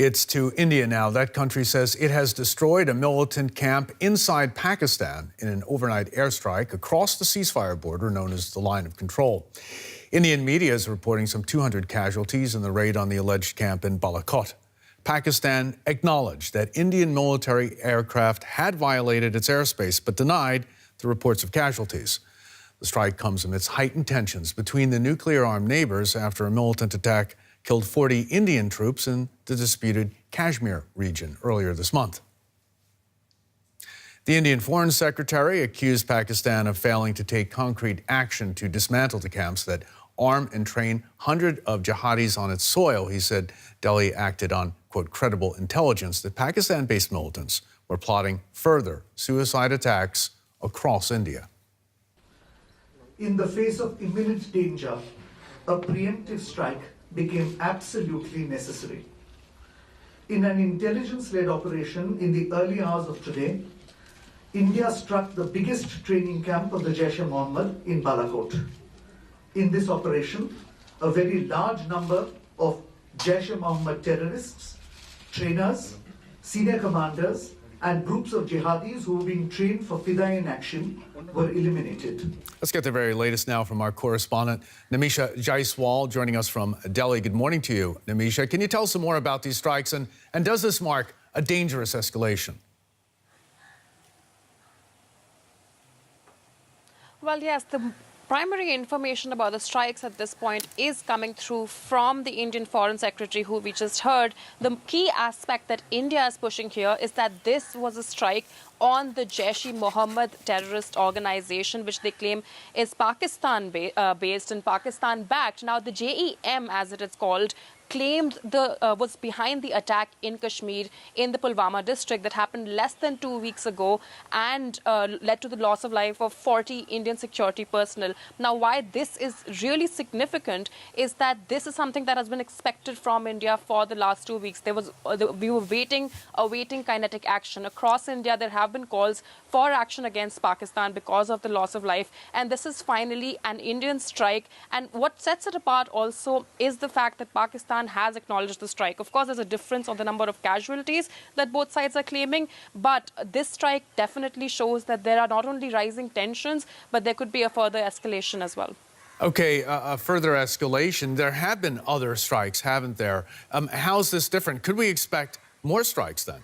It's to India now. That country says it has destroyed a militant camp inside Pakistan in an overnight airstrike across the ceasefire border known as the Line of Control. Indian media is reporting some 200 casualties in the raid on the alleged camp in Balakot. Pakistan acknowledged that Indian military aircraft had violated its airspace, but denied the reports of casualties. The strike comes amidst heightened tensions between the nuclear-armed neighbors after a militant attack killed 40 Indian troops in the disputed Kashmir region earlier this month. The Indian Foreign Secretary accused Pakistan of failing to take concrete action to dismantle the camps that arm and train hundreds of jihadis on its soil. He said Delhi acted on, quote, credible intelligence that Pakistan-based militants were plotting further suicide attacks across India. In the face of imminent danger, a preemptive strike became absolutely necessary. In an intelligence-led operation in the early hours of today, India struck the biggest training camp of the Jaish-e-Mohammed in Balakot. In this operation, a very large number of Jaish-e-Mohammed terrorists, trainers, senior commanders, and groups of jihadis who were being trained for Fidaiin action were eliminated. Let's get the very latest now from our correspondent, Nimisha Jaiswal, joining us from Delhi. Good morning to you, Nimisha. Can you tell us some more about these strikes, and does this mark a dangerous escalation? Well, yes, the primary information about the strikes at this point is coming through from the Indian Foreign Secretary, who we just heard. The key aspect that India is pushing here is that this was a strike on the Jaish-e-Mohammed terrorist organization, which they claim is Pakistan-based and Pakistan-backed. Now, the JEM, as it is called, claimed was behind the attack in Kashmir in the Pulwama district that happened less than 2 weeks ago and led to the loss of life of 40 Indian security personnel. Now, why this is really significant is that this is something that has been expected from India for the last 2 weeks. We were awaiting kinetic action. Across India, there have been calls for action against Pakistan because of the loss of life. And this is finally an Indian strike. And what sets it apart also is the fact that Pakistan has acknowledged the strike. Of course, there's a difference on the number of casualties that both sides are claiming, but this strike definitely shows that there are not only rising tensions, but there could be a further escalation as well. Okay, a further escalation. There have been other strikes, haven't there? How's this different? Could we expect more strikes then?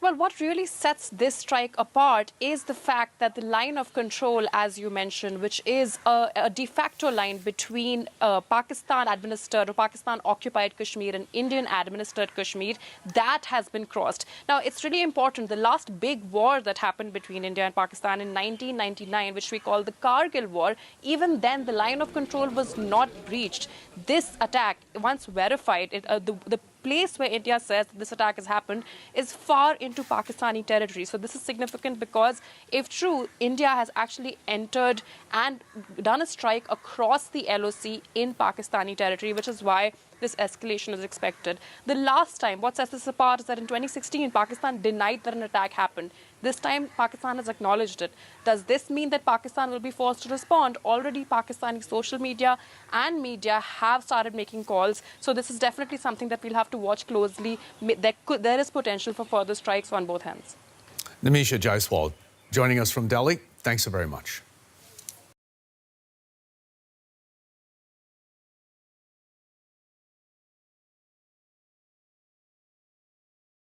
Well, what really sets this strike apart is the fact that the line of control, as you mentioned, which is a de facto line between Pakistan-administered or Pakistan-occupied Kashmir and Indian-administered Kashmir, that has been crossed. Now, it's really important. The last big war that happened between India and Pakistan in 1999, which we call the Kargil War, even then the line of control was not breached. This attack, once verified, the place where India says that this attack has happened is far into Pakistani territory. So this is significant because, if true, India has actually entered and done a strike across the LOC in Pakistani territory, which is why this escalation is expected. The last time, what sets this apart is that in 2016, Pakistan denied that an attack happened. This time, Pakistan has acknowledged it. Does this mean that Pakistan will be forced to respond? Already, Pakistani social media and media have started making calls. So this is definitely something that we'll have to watch closely. There is potential for further strikes on both hands. Nimisha Jaiswal joining us from Delhi. Thanks so very much.